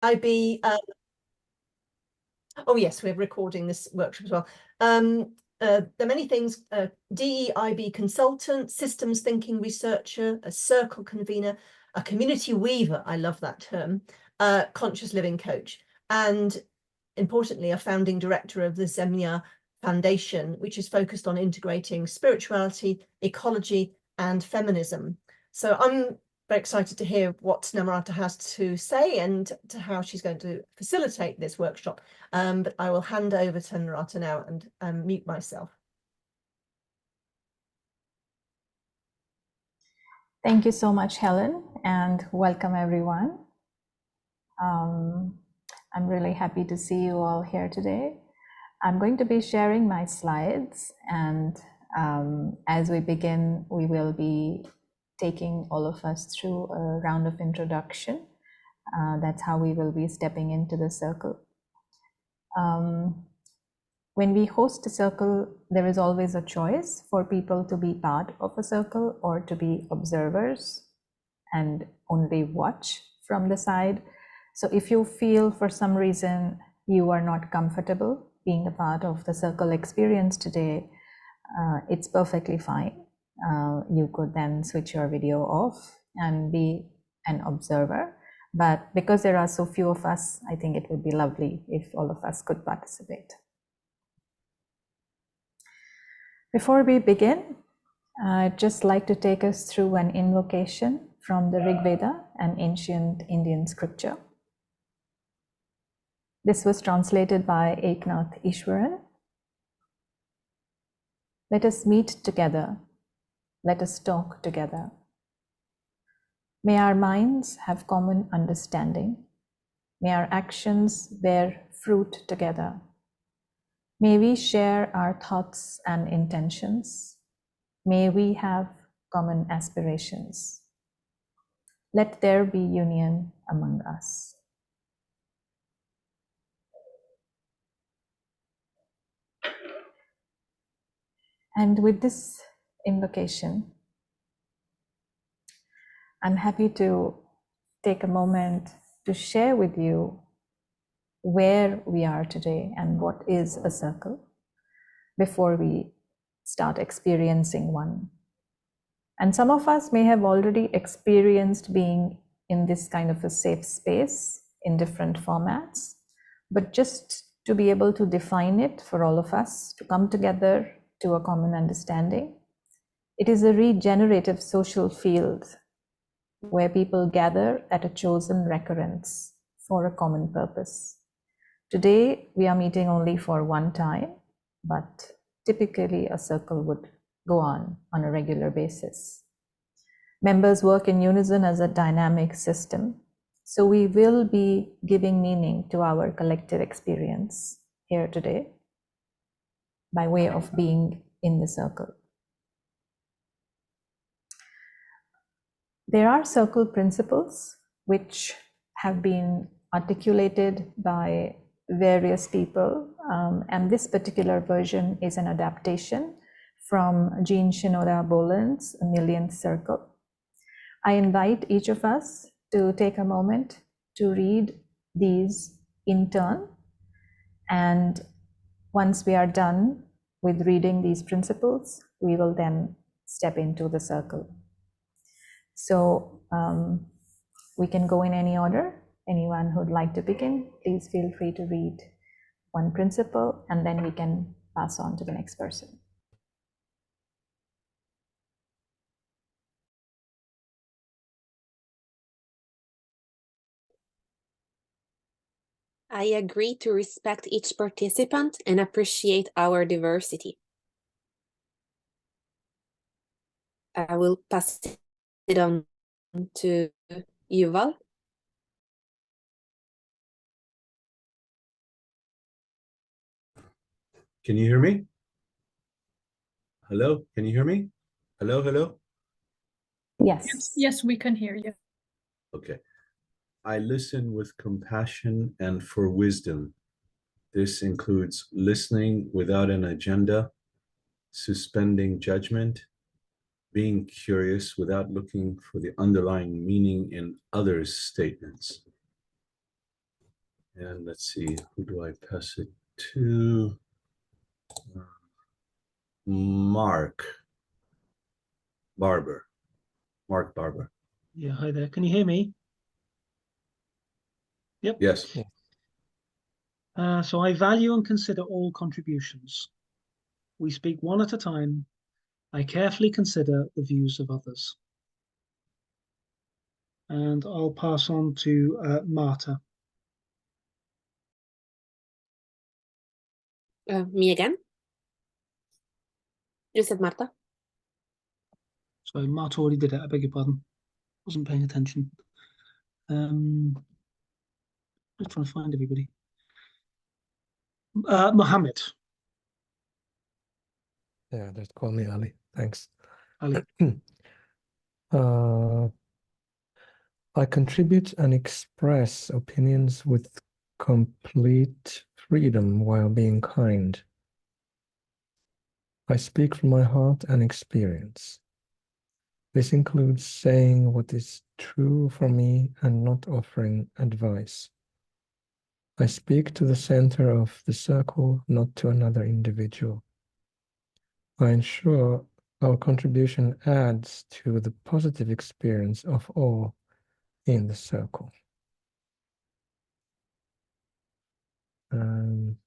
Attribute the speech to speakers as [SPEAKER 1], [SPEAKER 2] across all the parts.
[SPEAKER 1] DEIB, oh yes, we're recording this workshop as well. There are many things, DEIB consultant, systems thinking researcher, a circle convener, a community weaver, I love that term, conscious living coach, and importantly, a founding director of the Zemlya Foundation, which is focused on integrating spirituality, ecology, and feminism. So I'm very excited to hear what Namrata has to say and to how she's going to facilitate this workshop. But I will hand over to Namrata now and mute myself.
[SPEAKER 2] Thank you so much, Helen, and welcome everyone. I'm really happy to see you all here today. I'm going to be sharing my slides, and as we begin, we will be taking all of us through a round of introduction. That's how we will be stepping into the circle. When we host a circle, there is always a choice for people to be part of a circle or to be observers and only watch from the side. So if you feel for some reason you are not comfortable being a part of the circle experience today, it's perfectly fine. You could then switch your video off and be an observer. But because there are so few of us, I think it would be lovely if all of us could participate. Before we begin, I'd just like to take us through an invocation from the Rig Veda, an ancient Indian scripture. This was translated by Eknath Ishwaran. Let us meet together. Let us talk together. May our minds have common understanding. May our actions bear fruit together. May we share our thoughts and intentions. May we have common aspirations. Let there be union among us. And with this invocation, I'm happy to take a moment to share with you where we are today and what is a circle before we start experiencing one. And some of us may have already experienced being in this kind of a safe space in different formats, but just to be able to define it for all of us, to come together to a common understanding. It is a regenerative social field where people gather at a chosen recurrence for a common purpose. Today, we are meeting only for one time, but typically a circle would go on a regular basis. Members work in unison as a dynamic system, so we will be giving meaning to our collective experience here today by way of being in the circle. There are circle principles which have been articulated by various people, and this particular version is an adaptation from Jean Shinoda Boland's A Millionth Circle. I invite each of us to take a moment to read these in turn, and once we are done with reading these principles, we will then step into the circle. So we can go in any order. Anyone who'd like to begin, please feel free to read one principle, and then we can pass on to the next person.
[SPEAKER 3] I agree to respect each participant and appreciate our diversity. I will pass it on to Yuval.
[SPEAKER 4] Can you hear me? Hello, can you hear me? Hello, hello?
[SPEAKER 2] Yes.
[SPEAKER 5] Yes, we can hear you.
[SPEAKER 4] Okay. I listen with compassion and for wisdom. This includes listening without an agenda, suspending judgment, being curious without looking for the underlying meaning in others' statements. And let's see, who do I pass it to? Mark Barber. Mark Barber.
[SPEAKER 5] Yeah, hi there. Can you hear me? Yep.
[SPEAKER 4] Yes.
[SPEAKER 5] So I value and consider all contributions. We speak one at a time. I carefully consider the views of others. And I'll pass on to Marta.
[SPEAKER 3] Me again? You said Marta?
[SPEAKER 5] Sorry, Marta already did it. I beg your pardon. Wasn't paying attention. Just trying to find everybody. Mohammed.
[SPEAKER 6] Yeah, just call me Ali. Thanks.
[SPEAKER 5] Ali.
[SPEAKER 6] I contribute and express opinions with complete freedom while being kind. I speak from my heart and experience. This includes saying what is true for me and not offering advice. I speak to the center of the circle, not to another individual. I ensure our contribution adds to the positive experience of all in the circle. And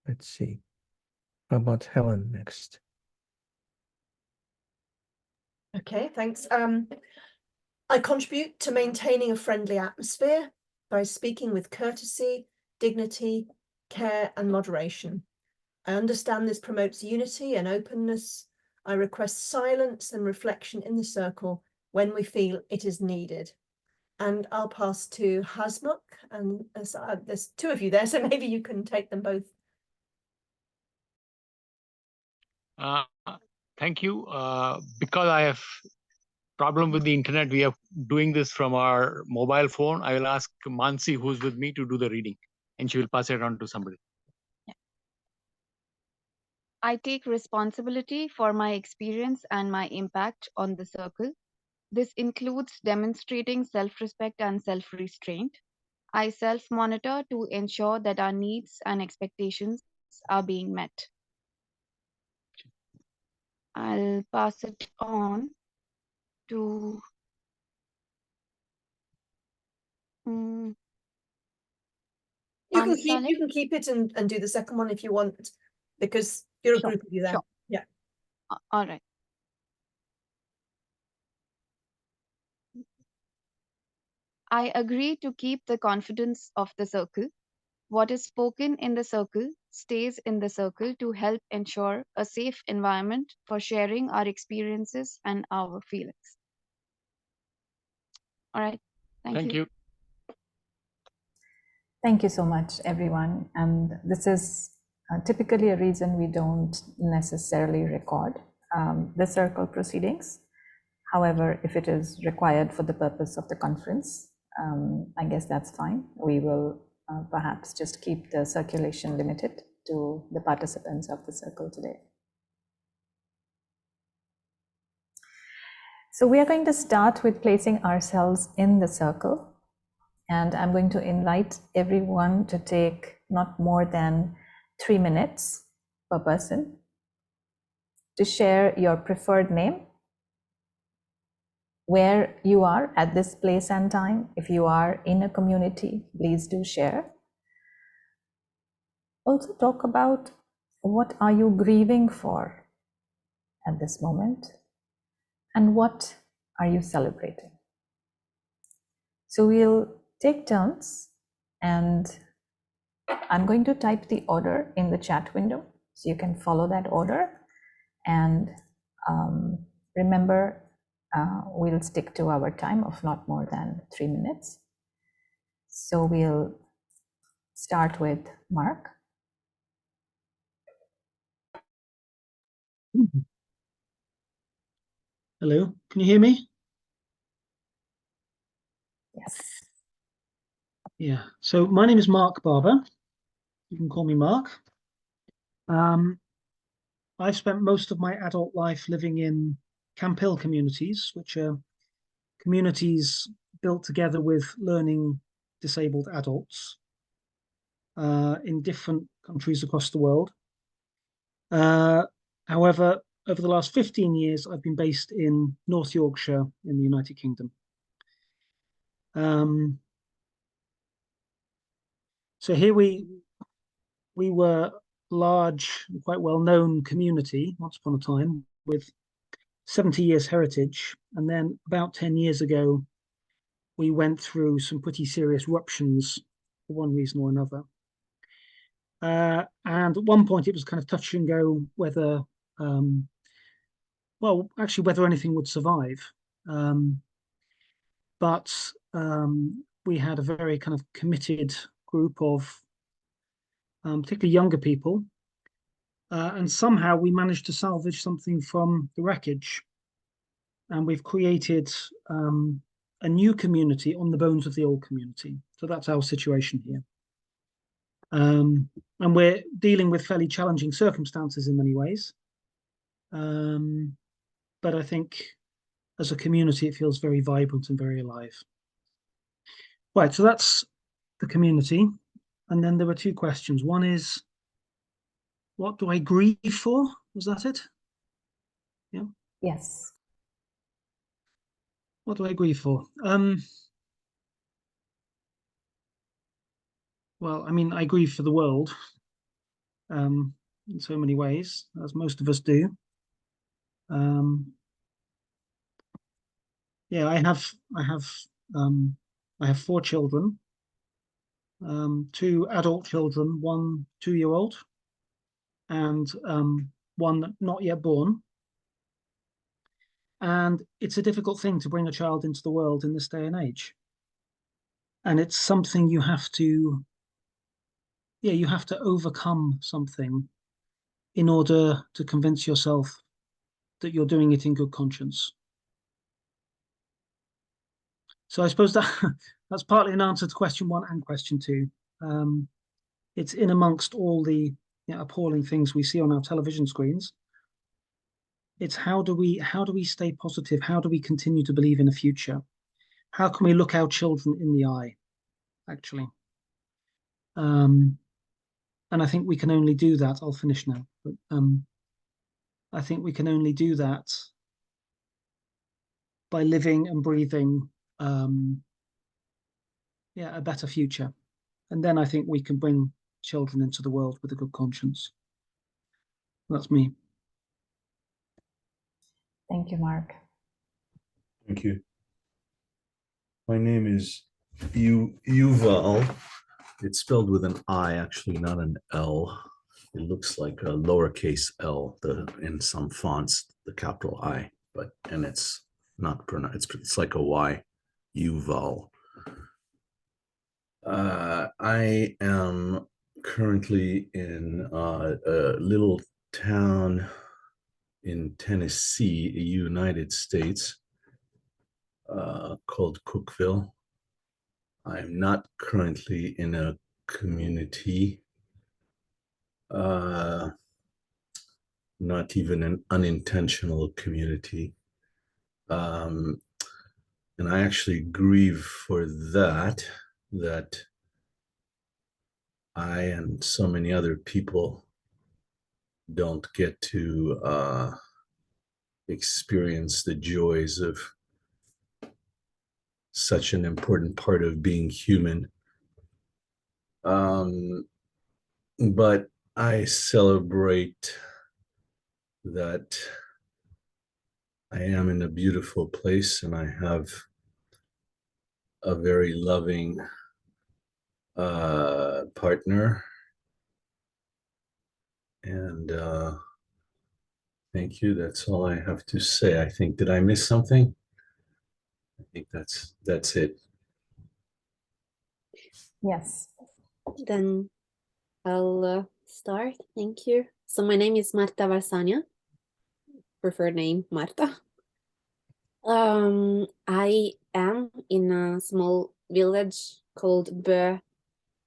[SPEAKER 6] let's see. How about Helen next?
[SPEAKER 1] Okay, thanks. I contribute to maintaining a friendly atmosphere by speaking with courtesy, dignity, care, and moderation. I understand this promotes unity and openness. I request silence and reflection in the circle when we feel it is needed. And I'll pass to Hasmukh, and there's two of you there, so maybe you can take them both.
[SPEAKER 7] Thank you. Because I have problem with the internet, we are doing this from our mobile phone. I will ask Mansi, who's with me, to do the reading, and she will pass it on to somebody.
[SPEAKER 8] I take responsibility for my experience and my impact on the circle. This includes demonstrating self-respect and self-restraint. I self-monitor to ensure that our needs and expectations are being met. I'll pass it on to
[SPEAKER 1] You can
[SPEAKER 8] Saleh.
[SPEAKER 1] keep it and do the second one if you want, because you're a
[SPEAKER 8] Sure,
[SPEAKER 1] group of you there.
[SPEAKER 8] sure.
[SPEAKER 1] Yeah.
[SPEAKER 8] All right. I agree to keep the confidence of the circle. What is spoken in the circle stays in the circle to help ensure a safe environment for sharing our experiences and our feelings. All right. Thank you.
[SPEAKER 2] Thank you so much, everyone. And this is typically a reason we don't necessarily record the circle proceedings. However, if it is required for the purpose of the conference, I guess that's fine. We will perhaps just keep the circulation limited to the participants of the circle today. So we are going to start with placing ourselves in the circle. And I'm going to invite everyone to take not more than 3 minutes per person to share your preferred name, where you are at this place and time. If you are in a community, please do share. Also talk about what are you grieving for at this moment and what are you celebrating. So we'll take turns, and I'm going to type the order in the chat window so you can follow that order. And remember, we'll stick to our time of not more than 3 minutes. So we'll start with Mark.
[SPEAKER 5] Hello, can you hear me?
[SPEAKER 2] Yes.
[SPEAKER 5] Yeah, so my name is Mark Barber. You can call me Mark. I've spent most of my adult life living in Camphill communities, which are communities built together with learning disabled adults in different countries across the world. However, over the last 15 years, I've been based in North Yorkshire in the United Kingdom. So here we were large, quite well-known community once upon a time with 70 years heritage. And then about 10 years ago, we went through some pretty serious ruptions for one reason or another. And at one point it was kind of touch and go whether, well, actually whether anything would survive. But we had a very kind of committed group of particularly younger people. And somehow we managed to salvage something from the wreckage. And we've created a new community on the bones of the old community. So that's our situation here. And we're dealing with fairly challenging circumstances in many ways. But I think as a community, it feels very vibrant and very alive. Right, so that's the community. And then there were two questions. One is, what do I grieve for? Was that it? Yeah.
[SPEAKER 2] Yes.
[SPEAKER 5] What do I grieve for? Well, I mean, I grieve for the world in so many ways, as most of us do. Yeah, I have 4 children, 2 adult children, 1 2-year-old, and 1 not yet born. And it's a difficult thing to bring a child into the world in this day and age. And it's something you have to, yeah, you have to overcome something in order to convince yourself that you're doing it in good conscience. So I suppose that's partly an answer to question 1 and question 2. It's in amongst all the appalling things we see on our television screens. It's how do we stay positive? How do we continue to believe in a future? How can we look our children in the eye, actually? And I think we can only do that. I'll finish now. But I think we can only do that by living and breathing a better future. And then I think we can bring children into the world with a good conscience. That's me.
[SPEAKER 2] Thank you, Mark.
[SPEAKER 4] Thank you. My name is Yuval. It's spelled with an I, actually, not an L. It looks like a lowercase L in some fonts, the capital I, and it's not pronounced. It's like a Y. Yuval. I am currently in a little town in Tennessee, United States, called Cookville. I'm not currently in a community, not even an unintentional community. And I actually grieve for that I and so many other people don't get to experience the joys of such an important part of being human. But I celebrate that I am in a beautiful place and I have a very loving partner. And thank you. That's all I have to say. I think, did I miss something? I think that's it.
[SPEAKER 2] Yes.
[SPEAKER 3] Then I'll start. Thank you. So my name is Marta Varsania. Preferred name Marta. I am in a small village called Bø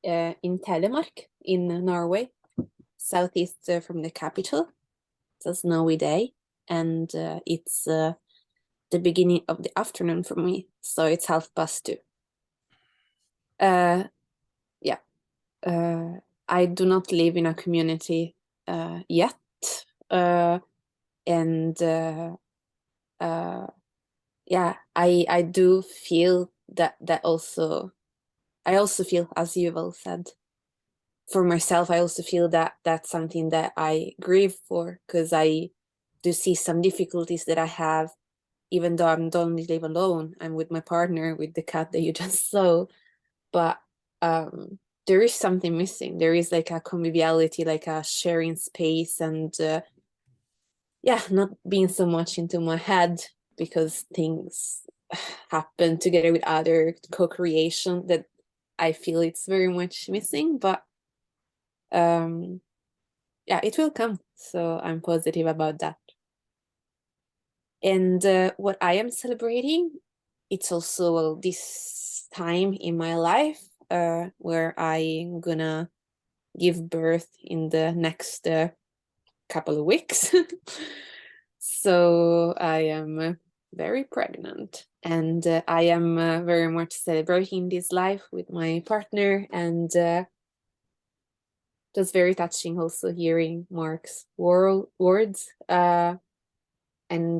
[SPEAKER 3] in Telemark in Norway, southeast from the capital. It's a snowy day. and it's the beginning of the afternoon for me, so it's 2:30. Yeah, I do not live in a community yet, and yeah, I do feel that also. I also feel, as you've all said, for myself, I also feel that that's something that I grieve for, because I do see some difficulties that I have, even though I don't live alone. I'm with my partner, with the cat that you just saw, but there is something missing. There is like a conviviality, like a sharing space, and yeah, not being so much into my head because things happen together with other co-creation that I feel it's very much missing, but yeah, it will come. So I'm positive about that. And what I am celebrating, it's also this time in my life where I'm gonna give birth in the next couple of weeks. So I am very pregnant, and I am very much celebrating this life with my partner, and just very touching also hearing Mark's words. And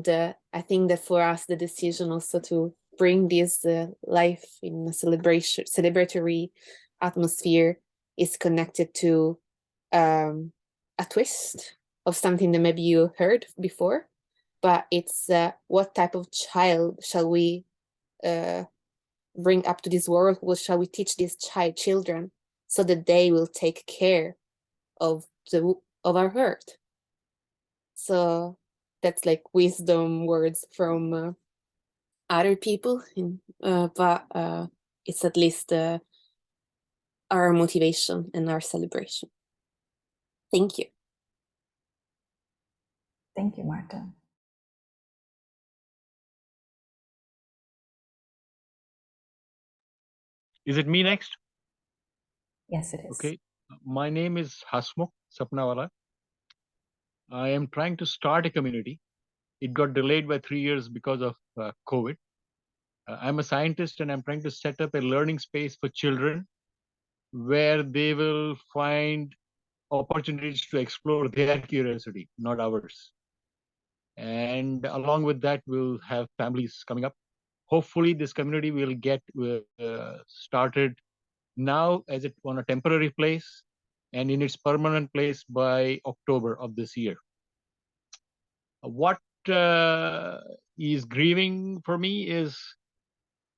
[SPEAKER 3] I think that for us, the decision also to bring this life in a celebratory atmosphere is connected to a twist of something that maybe you heard before, but it's what type of child shall we bring up to this world? What shall we teach these children so that they will take care of our earth? So that's like wisdom words from other people, but it's at least our motivation and our celebration. Thank you.
[SPEAKER 2] Thank you, Marta.
[SPEAKER 7] Is it me next?
[SPEAKER 2] Yes, it is.
[SPEAKER 7] Okay. My name is Hasmukh Sapnawala. I am trying to start a community. It got delayed by 3 years because of COVID. I'm a scientist, and I'm trying to set up a learning space for children where they will find opportunities to explore their curiosity, not ours. And along with that, we'll have families coming up. Hopefully, this community will get started now as it on a temporary place and in its permanent place by October of this year. What is grieving for me is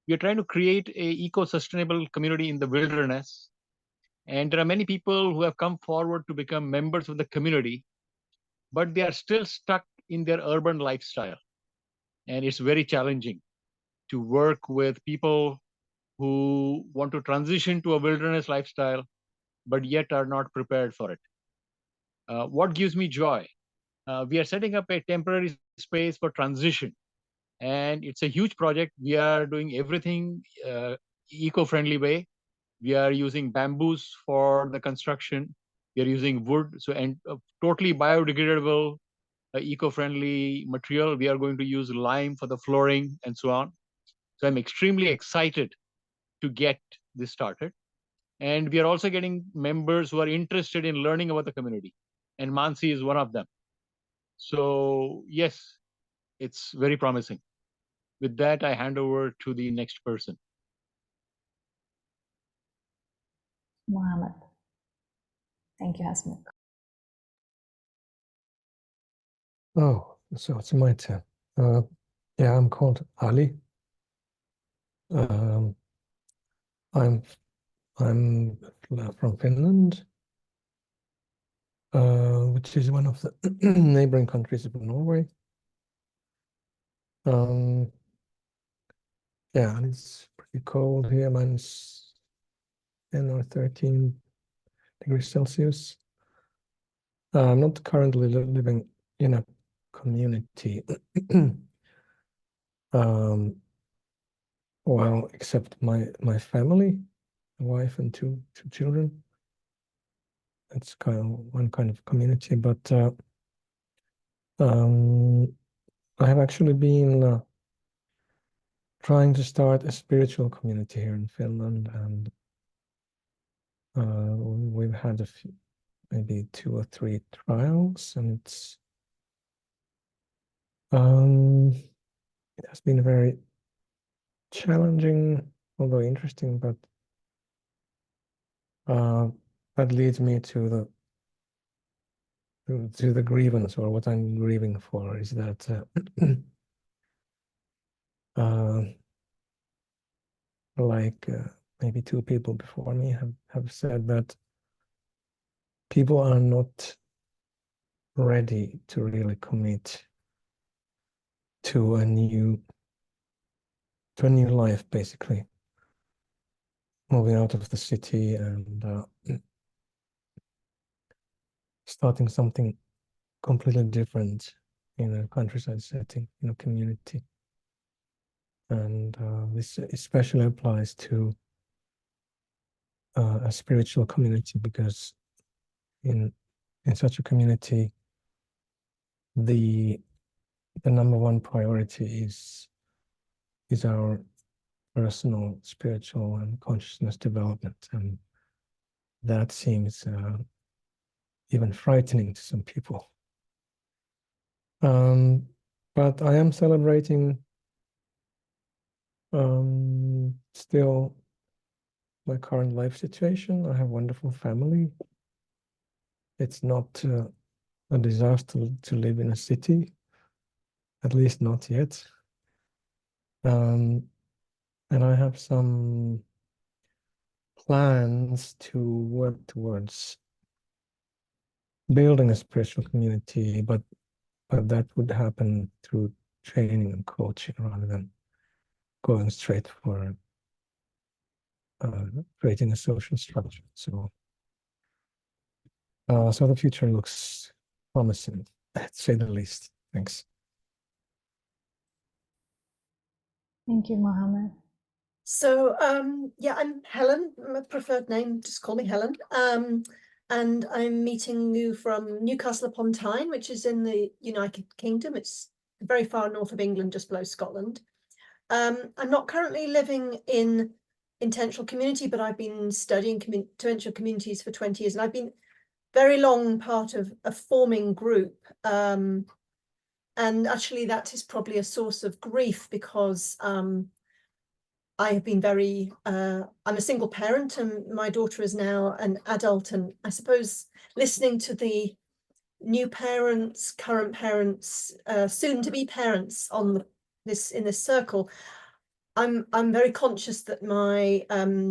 [SPEAKER 7] we are trying to create a eco-sustainable community in the wilderness. And there are many people who have come forward to become members of the community, but they are still stuck in their urban lifestyle. And it's very challenging to work with people who want to transition to a wilderness lifestyle, but yet are not prepared for it. What gives me joy? We are setting up a temporary space for transition, and it's a huge project. We are doing everything eco-friendly way. We are using bamboos for the construction. We are using wood, so and totally biodegradable, eco-friendly material. We are going to use lime for the flooring and so on. So I'm extremely excited to get this started. And we are also getting members who are interested in learning about the community. And Mansi is one of them. So yes, it's very promising. With that, I hand over to the next person.
[SPEAKER 2] Mohammed. Thank you, Hasmukh.
[SPEAKER 6] Oh, so it's my turn. Yeah, I'm called Ali. I'm from Finland, which is one of the neighboring countries of Norway. Yeah, and it's pretty cold here, minus 10 or 13 degrees Celsius. I'm not currently living in a community. Well, except my family, my wife and two children. It's kind of one kind of community, but I have actually been trying to start a spiritual community here in Finland, and we've had a few, maybe 2 or 3 trials, and it has been very challenging, although interesting, but that leads me to the grievance, or what I'm grieving for is that like maybe 2 people before me have said that people are not ready to really commit to a new life, basically moving out of the city and starting something completely different in a countryside setting, in a community. And this especially applies to a spiritual community, because in such a community, the number one priority is our personal spiritual and consciousness development, and that seems even frightening to some people. But I am celebrating still my current life situation. I have a wonderful family. It's not a disaster to live in a city, at least not yet. And I have some plans to work towards building a spiritual community, but that would happen through training and coaching rather than going straight for creating a social structure. So the future looks promising, to say the least. Thanks.
[SPEAKER 2] Thank you, Mohammed.
[SPEAKER 1] So yeah, I'm Helen, my preferred name, just call me Helen. And I'm meeting you from Newcastle upon Tyne, which is in the United Kingdom. It's very far north of England, just below Scotland. I'm not currently living in intentional community, but I've been studying intentional communities for 20 years, and I've been very long part of a forming group. And actually that is probably a source of grief, because I have been very, I'm a single parent, and my daughter is now an adult, and I suppose listening to the new parents, current parents, soon to be parents in this circle, I'm very conscious that my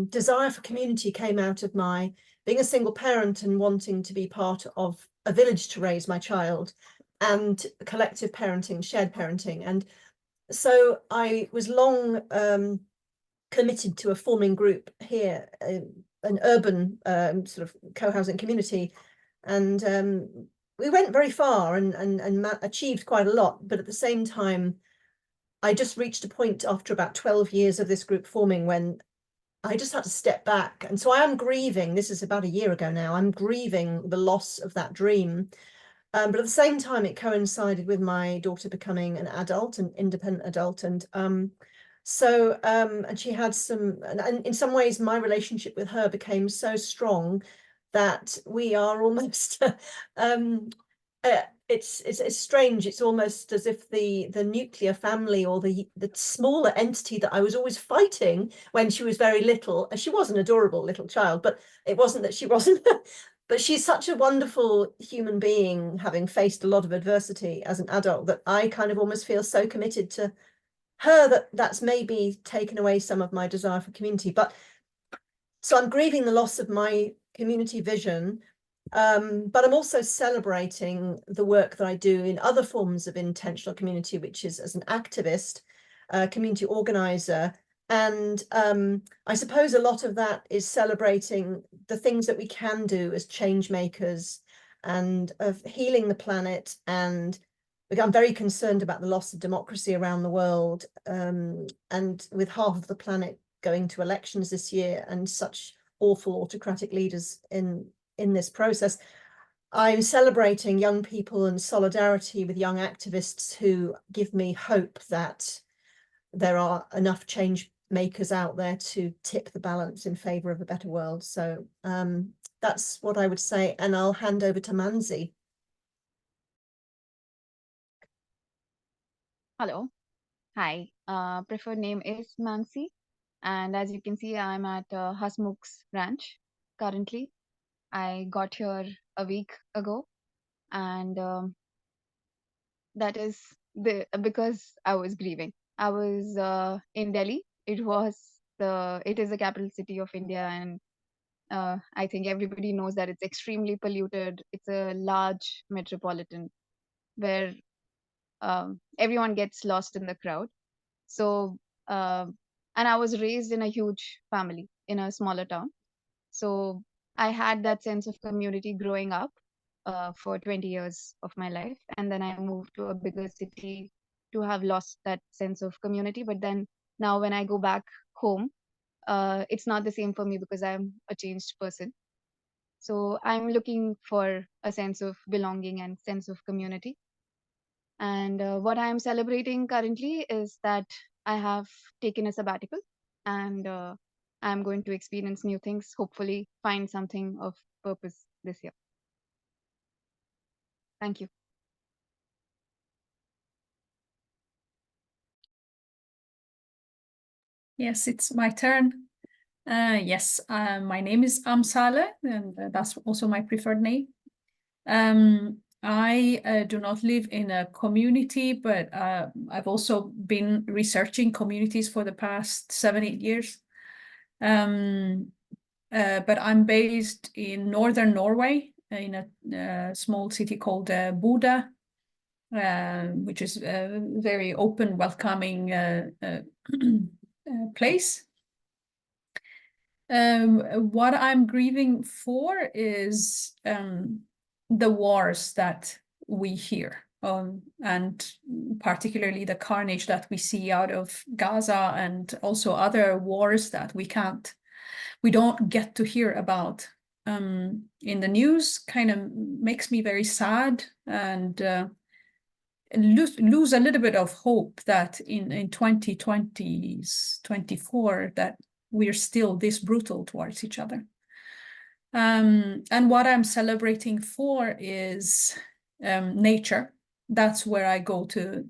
[SPEAKER 1] desire for community came out of my being a single parent and wanting to be part of a village to raise my child, and collective parenting, shared parenting. And so I was long committed to a forming group here, an urban sort of co-housing community, and we went very far and achieved quite a lot. But at the same time, I just reached a point after about 12 years of this group forming when I just had to step back. And so I am grieving. This is about a year ago now. I'm grieving the loss of that dream. But at the same time, it coincided with my daughter becoming an adult, an independent adult. And and she had and in some ways, my relationship with her became so strong that we are almost, it's strange. It's almost as if the nuclear family, or the smaller entity that I was always fighting when she was very little, she was an adorable little child, but it wasn't that she wasn't, but she's such a wonderful human being, having faced a lot of adversity as an adult, that I kind of almost feel so committed to her that that's maybe taken away some of my desire for community. But so I'm grieving the loss of my community vision, but I'm also celebrating the work that I do in other forms of intentional community, which is as an activist, community organizer. And I suppose a lot of that is celebrating the things that we can do as change makers, and of healing the planet. And I'm very concerned about the loss of democracy around the world, and with half of the planet going to elections this year, and such awful autocratic leaders in this process, I'm celebrating young people and solidarity with young activists who give me hope that there are enough change makers out there to tip the balance in favor of a better world. So that's what I would say. And I'll hand over to Manzi.
[SPEAKER 8] Hello. Hi. Preferred name is Mansi. And as you can see, I'm at Hasmukh's ranch currently. I got here a week ago, and that is because I was grieving. I was in Delhi. It is the capital city of India, and I think everybody knows that it's extremely polluted. It's a large metropolitan where everyone gets lost in the crowd. So, and I was raised in a huge family in a smaller town. So I had that sense of community growing up for 20 years of my life. And then I moved to a bigger city to have lost that sense of community. But then now when I go back home, it's not the same for me because I'm a changed person. So I'm looking for a sense of belonging and sense of community. And what I'm celebrating currently is that I have taken a sabbatical, and I'm going to experience new things, hopefully find something of purpose this year. Thank you.
[SPEAKER 9] Yes, it's my turn. Yes, my name is Amsale, and that's also my preferred name. I do not live in a community, but I've also been researching communities for the past 7-8 years. But I'm based in northern Norway, in a small city called Bodø, which is a very open, welcoming place. What I'm grieving for is the wars that we hear, and particularly the carnage that we see out of Gaza, and also other wars that we don't get to hear about in the news. Kind of makes me very sad, and lose a little bit of hope that in 2024 that we're still this brutal towards each other. And what I'm celebrating for is nature. That's where I go to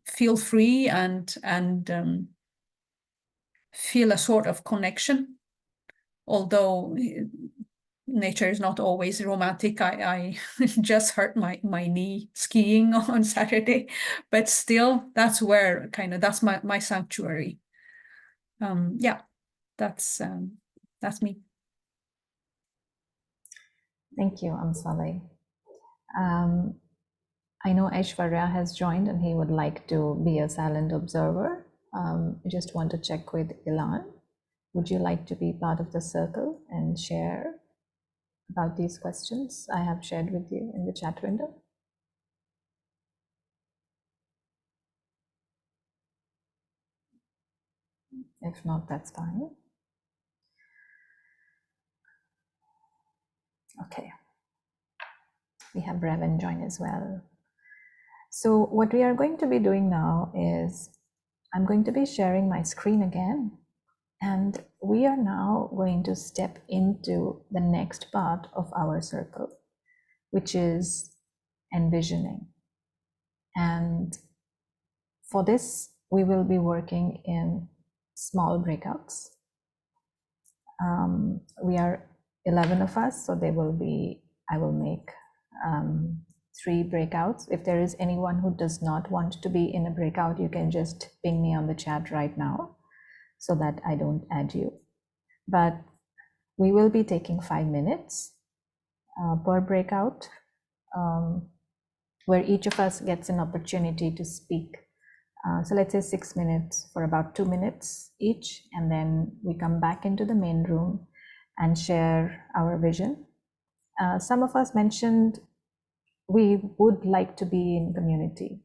[SPEAKER 9] feel free and feel a sort of connection. Although nature is not always romantic. I just hurt my knee skiing on Saturday, but still, that's where that's my sanctuary. Yeah, that's me.
[SPEAKER 2] Thank you, Amsale. I know Aishwarya has joined and he would like to be a silent observer. I just want to check with Ilan. Would you like to be part of the circle and share about these questions I have shared with you in the chat window? If not, that's fine. Okay. We have Revan join as well. So what we are going to be doing now is I'm going to be sharing my screen again, and we are now going to step into the next part of our circle, which is envisioning. And for this, we will be working in small breakouts. We are 11 of us, so I will make 3 breakouts. If there is anyone who does not want to be in a breakout, you can just ping me on the chat right now so that I don't add you. But we will be taking 5 minutes per breakout, where each of us gets an opportunity to speak. So let's say 6 minutes for about 2 minutes each, and then we come back into the main room and share our vision. Some of us mentioned we would like to be in community,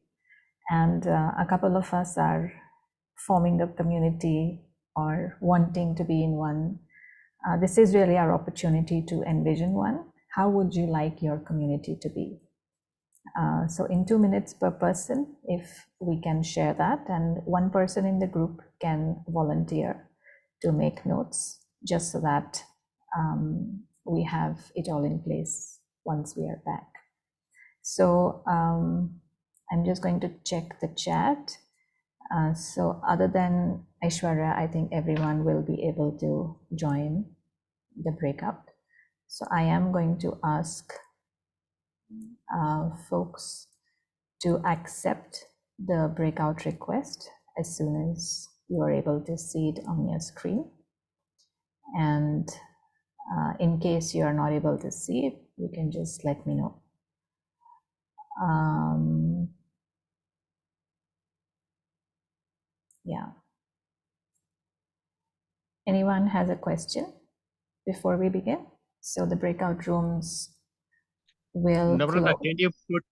[SPEAKER 2] and a couple of us are forming a community or wanting to be in one. This is really our opportunity to envision one. how would you like your community to be? So in 2 minutes per person, if we can share that, and one person in the group can volunteer to make notes, just so that we have it all in place once we are back. So I'm just going to check the chat. So other than Aishwarya, I think everyone will be able to join the breakout. So I am going to ask folks to accept the breakout request as soon as you are able to see it on your screen. And in case you are not able to see it, you can just let me know. Yeah. Anyone has a question before we begin? So the breakout rooms will
[SPEAKER 7] Namrata,
[SPEAKER 2] close.
[SPEAKER 7] can you put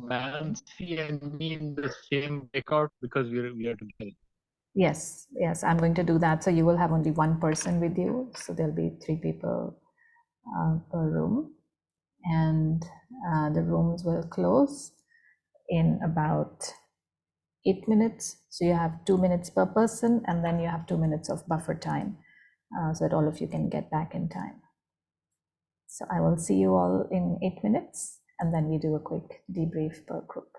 [SPEAKER 7] Nancy and me in the same breakout, because we are together?
[SPEAKER 2] Yes, yes, I'm going to do that. So you will have only one person with you. So there'll be 3 people per room, and the rooms will close in about 8 minutes. So you have 2 minutes per person, and then you have 2 minutes of buffer time, so that all of you can get back in time. So I will see you all in 8 minutes, and then we do a quick debrief per group.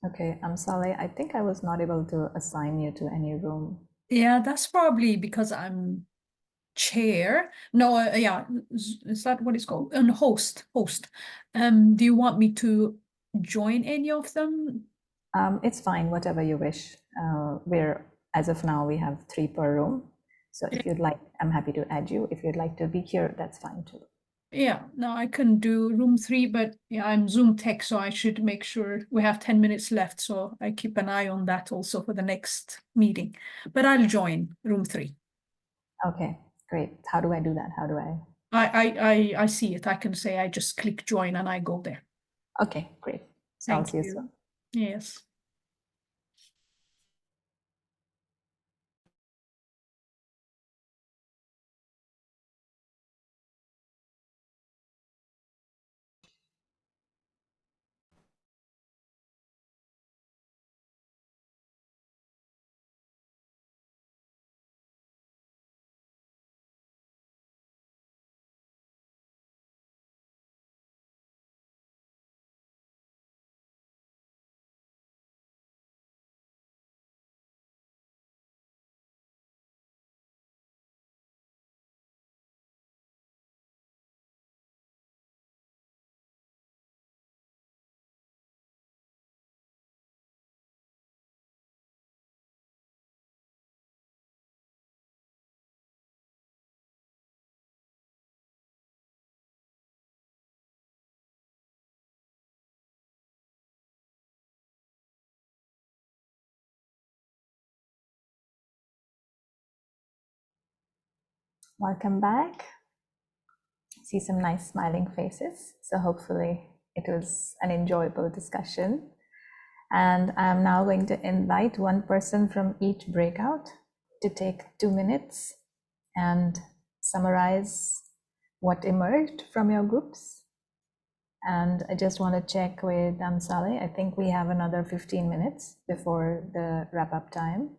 [SPEAKER 2] Okay, I'm sorry. I think I was not able to assign you to any room.
[SPEAKER 9] Yeah, that's probably because I'm chair. No, yeah, is that what it's called? Host. Do you want me to join any of them?
[SPEAKER 2] It's fine, whatever you wish. As of now, we have 3 per room. So if you'd like, I'm happy to add you. If you'd like to be here, that's fine too.
[SPEAKER 9] Yeah, no, I can do room 3, but yeah, I'm Zoom tech, so I should make sure we have 10 minutes left. So I keep an eye on that also for the next meeting. But I'll join room 3.
[SPEAKER 2] Okay, great. How do I do that? How do I?
[SPEAKER 9] I see it. I can say I just click join and I go there.
[SPEAKER 2] Okay, great. So I'll
[SPEAKER 9] Thank
[SPEAKER 2] see you
[SPEAKER 9] you.
[SPEAKER 2] soon.
[SPEAKER 9] Yes.
[SPEAKER 2] Welcome back. See some nice smiling faces. So hopefully it was an enjoyable discussion. And I'm now going to invite one person from each breakout to take 2 minutes and summarize what emerged from your groups. And I just want to check with Amsale. I think we have another 15 minutes before the wrap-up time.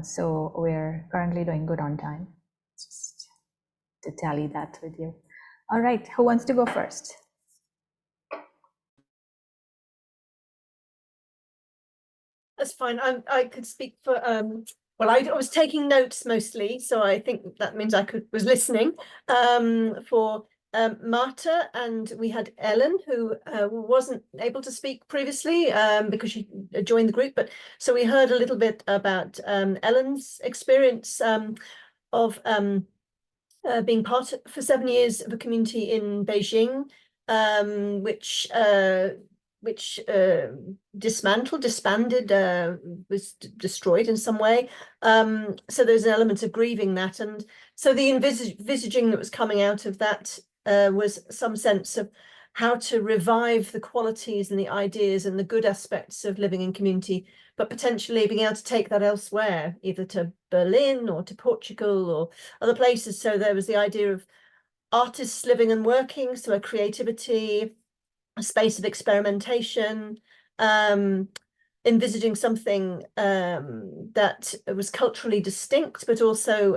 [SPEAKER 2] So we're currently doing good on time. Just to tally that with you. All right, who wants to go first?
[SPEAKER 1] That's fine. I could speak for well, I was taking notes mostly, so I think that means I was listening for Marta, and we had Ellen, who wasn't able to speak previously because she joined the group. But so we heard a little bit about Ellen's experience of being part for 7 years of a community in Beijing, which disbanded, was destroyed in some way. So there's an element of grieving that, and so the envisaging that was coming out of that was some sense of how to revive the qualities and the ideas and the good aspects of living in community, but potentially being able to take that elsewhere, either to Berlin or to Portugal or other places. So there was the idea of artists living and working, so a creativity, a space of experimentation, envisaging something that was culturally distinct, but also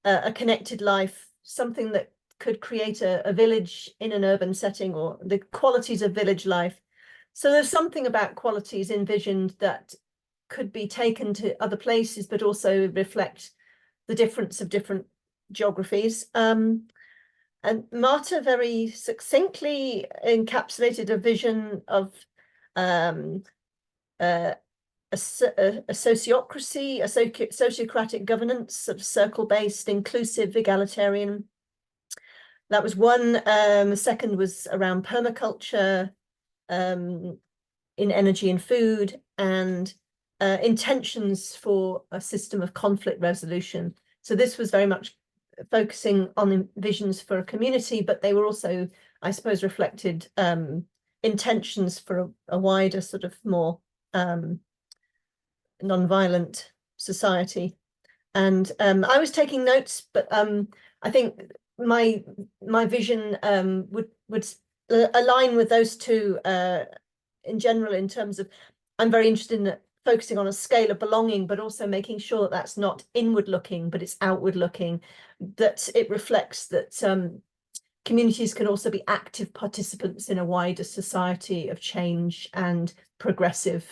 [SPEAKER 1] a connected life, something that could create a village in an urban setting, or the qualities of village life. So there's something about qualities envisioned that could be taken to other places, but also reflect the difference of different geographies. And Marta very succinctly encapsulated a vision of a sociocracy, a sociocratic governance, sort of circle-based, inclusive, egalitarian. That was one. The second was around permaculture in energy and food, and intentions for a system of conflict resolution. So this was very much focusing on visions for a community, but they were also, I suppose, reflected intentions for a wider sort of more non-violent society. And I was taking notes, but I think my vision would align with those two in general, in terms of I'm very interested in focusing on a scale of belonging, but also making sure that that's not inward looking, but it's outward looking, that it reflects that communities can also be active participants in a wider society of change and progressive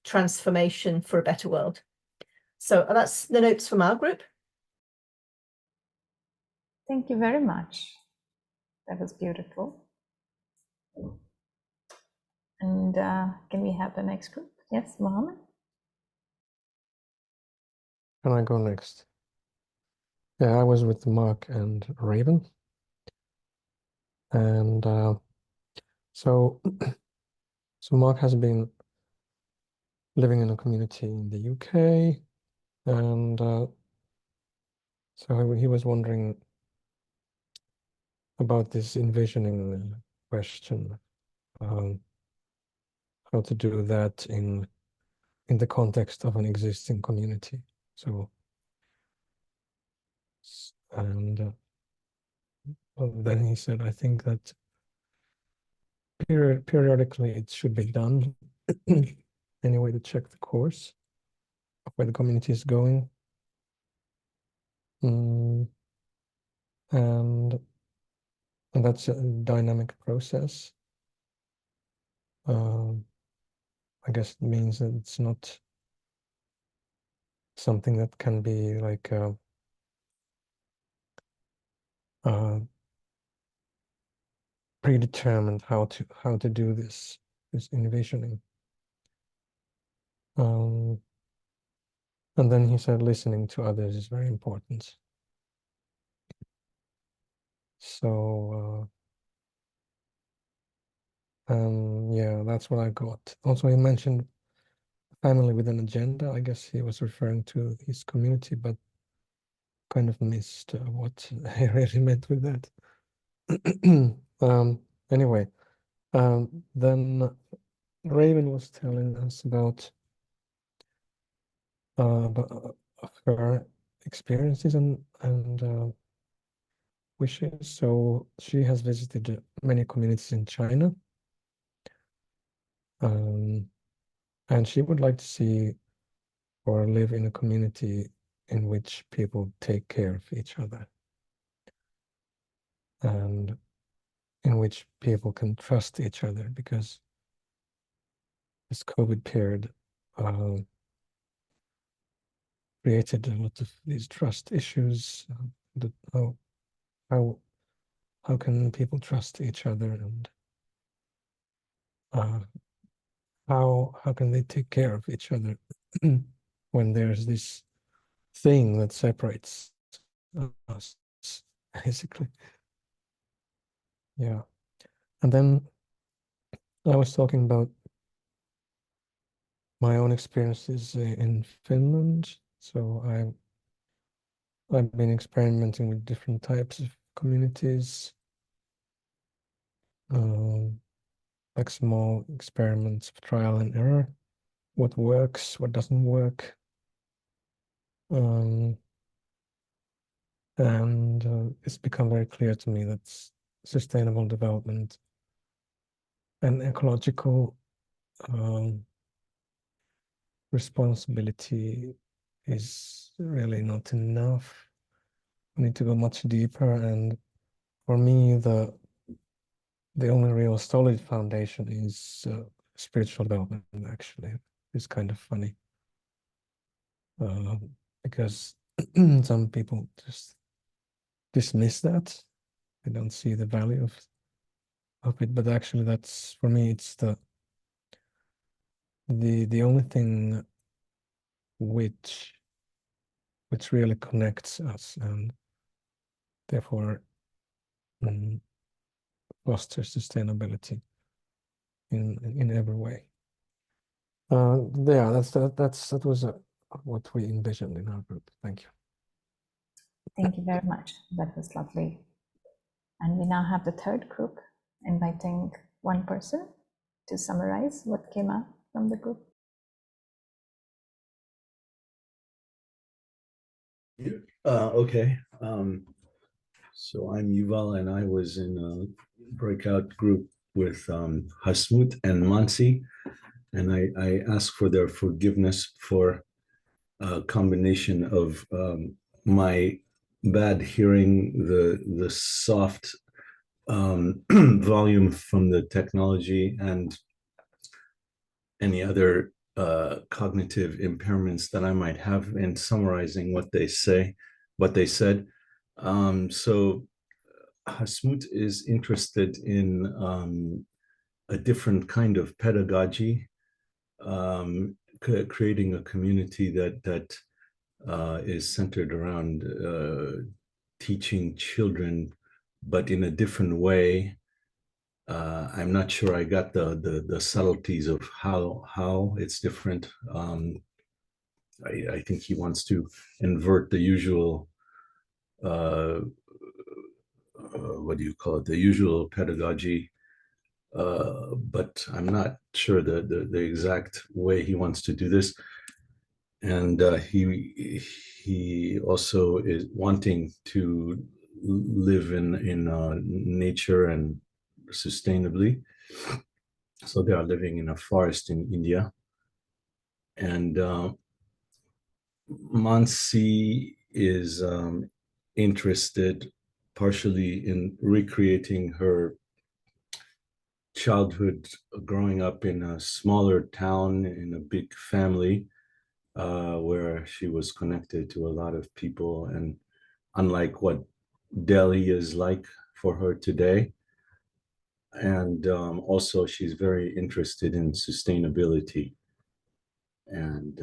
[SPEAKER 1] transformation for a better world. So that's the notes from our group.
[SPEAKER 2] Thank you very much. That was beautiful. And can we have the next group? Yes, Mohammed?
[SPEAKER 6] Can I go next? Yeah, I was with Mark and Raven. And so Mark has been living in a community in the UK, and so he was wondering about this envisioning question, how to do that in the context of an existing community. So, and then he said, I think that periodically it should be done anyway, to check the course of where the community is going. And that's a dynamic process. I guess it means that it's not something that can be like predetermined how to do this envisioning. And then he said listening to others is very important. So yeah, that's what I got. Also, he mentioned family with an agenda. I guess he was referring to his community, but kind of missed what he really meant with that. Anyway, then Raven was telling us about her experiences and wishes. So she has visited many communities in China, and she would like to see or live in a community in which people take care of each other, and in which people can trust each other, because this COVID period created a lot of these trust issues. how can people trust each other, and how can they take care of each other when there's this thing that separates us, basically. Yeah. And then I was talking about my own experiences in Finland. So I've been experimenting with different types of communities, like small experiments of trial and error. What works, what doesn't work. And it's become very clear to me that sustainable development and ecological responsibility is really not enough. We need to go much deeper, and for me, the only real solid foundation is spiritual development. Actually, it's kind of funny because some people just dismiss that. They don't see the value of it, but actually, that's, for me, it's the only thing which really connects us, and therefore fosters sustainability in every way. Yeah, that was what we envisioned in our group. Thank you.
[SPEAKER 2] Thank you very much. That was lovely. And we now have the third group, inviting one person to summarize what came out from the group.
[SPEAKER 4] Okay. So I'm Yuval, and I was in a breakout group with Hasmut and Mansi, and I asked for their forgiveness for a combination of my bad hearing, the soft volume from the technology, and any other cognitive impairments that I might have in summarizing what they said. So Hasmut is interested in a different kind of pedagogy, creating a community that is centered around teaching children, but in a different way. I'm not sure I got the subtleties of how it's different. I think he wants to invert the usual what do you call it? The usual pedagogy, but I'm not sure the exact way he wants to do this. And he also is wanting to live in nature and sustainably. So they are living in a forest in India. And Mansi is interested partially in recreating her childhood growing up in a smaller town in a big family, where she was connected to a lot of people, and unlike what Delhi is like for her today. And also she's very interested in sustainability. And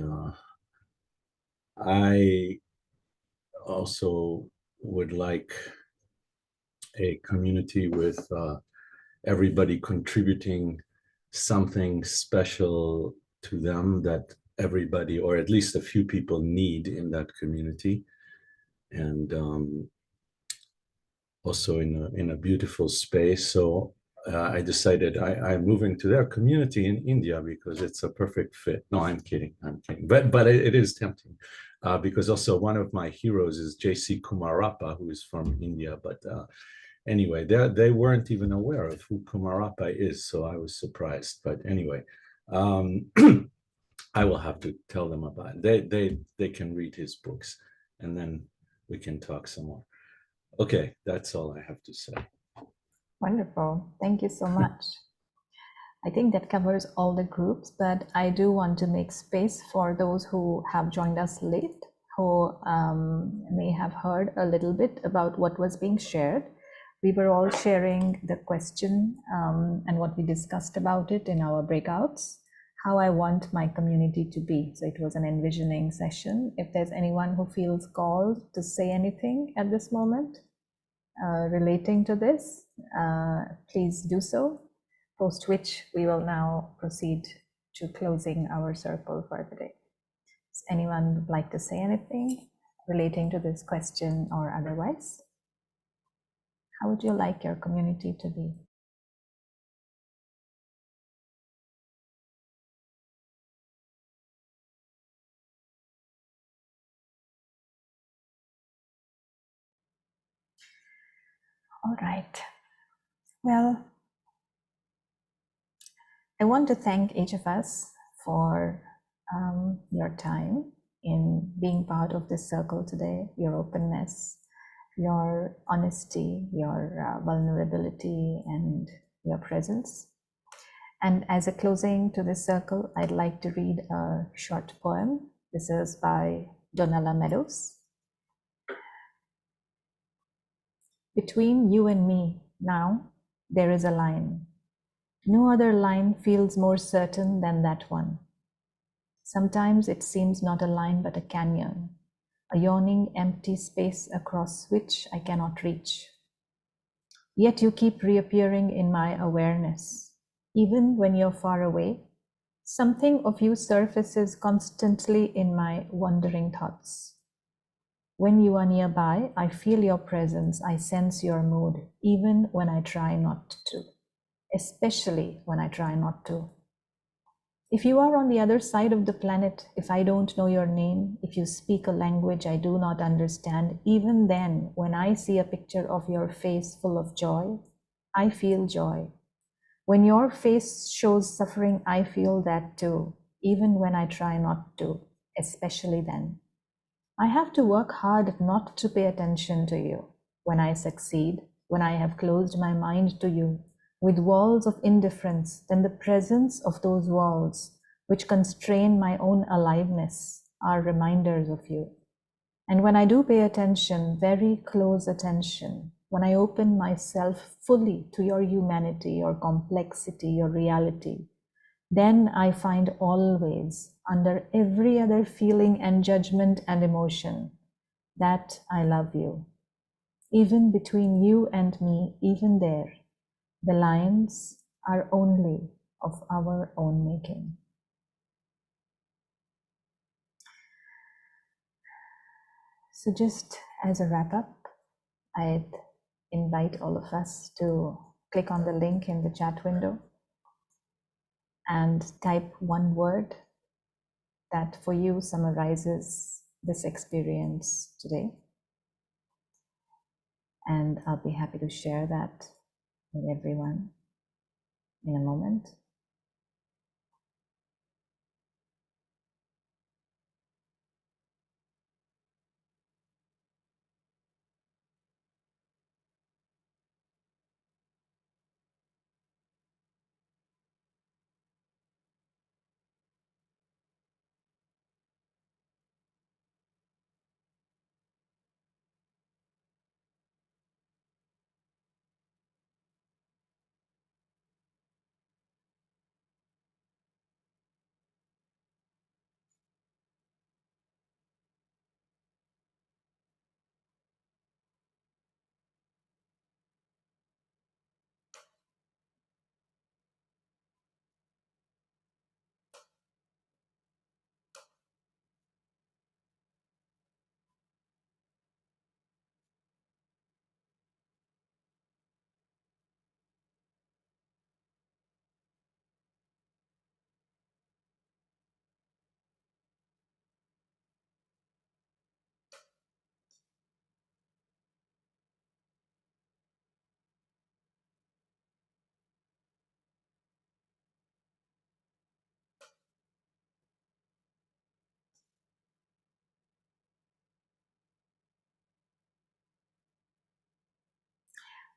[SPEAKER 4] I also would like a community with everybody contributing something special to them that everybody, or at least a few people, need in that community. And also in a beautiful space. So I decided I'm moving to their community in India because it's a perfect fit. No, I'm kidding. But it is tempting, because also one of my heroes is J.C. Kumarappa, who is from India. But anyway, they weren't even aware of who Kumarappa is, so I was surprised. But anyway, I will have to tell them about it. They can read his books, and then we can talk some more. Okay, that's all I have to say.
[SPEAKER 2] Wonderful. Thank you so much. I think that covers all the groups, but I do want to make space for those who have joined us late, who may have heard a little bit about what was being shared. We were all sharing the question and what we discussed about it in our breakouts, how I want my community to be. So it was an envisioning session. If there's anyone who feels called to say anything at this moment relating to this, please do so, post which we will now proceed to closing our circle for the day. Does anyone would like to say anything relating to this question or otherwise? How would you like your community to be? All right. Well, I want to thank each of us for your time in being part of this circle today, your openness, your honesty, your vulnerability, and your presence. And as a closing to this circle, I'd like to read a short poem. This is by Donella Meadows. Between you and me, now, there is a line. No other line feels more certain than that one. Sometimes it seems not a line but a canyon, a yawning empty space across which I cannot reach. Yet you keep reappearing in my awareness. Even when you're far away, something of you surfaces constantly in my wandering thoughts. When you are nearby, I feel your presence, I sense your mood, even when I try not to, especially when I try not to. If you are on the other side of the planet, if I don't know your name, if you speak a language I do not understand, even then, when I see a picture of your face full of joy, I feel joy. When your face shows suffering, I feel that too, even when I try not to, especially then. I have to work hard not to pay attention to you. When I succeed, when I have closed my mind to you, with walls of indifference, then the presence of those walls, which constrain my own aliveness, are reminders of you. And when I do pay attention, very close attention, when I open myself fully to your humanity, your complexity, your reality, then I find always, under every other feeling and judgment and emotion, that I love you. Even between you and me, even there, the lines are only of our own making. So just as a wrap up, I'd invite all of us to click on the link in the chat window and type one word that for you summarizes this experience today. And I'll be happy to share that with everyone in a moment.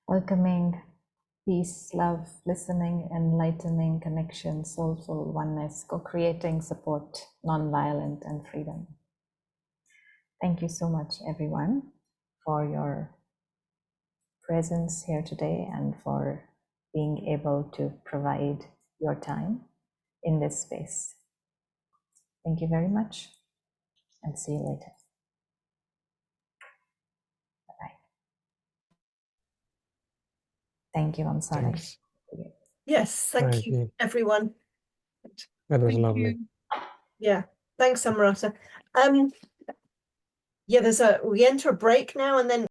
[SPEAKER 2] Welcoming peace, love, listening, enlightening, connection, soulful oneness, co-creating, support, non-violent, and freedom. Thank you so much, everyone, for your presence here today and for being able to provide your time in this space. Thank you very much, and see you later. Bye-bye. Thank you. I'm sorry.
[SPEAKER 6] Thanks.
[SPEAKER 1] Yes, thank you,
[SPEAKER 6] Ivy.
[SPEAKER 1] everyone.
[SPEAKER 6] That was
[SPEAKER 9] Thank
[SPEAKER 6] lovely.
[SPEAKER 9] you.
[SPEAKER 1] Yeah, thanks, Namrata. Yeah, we enter a break now, and then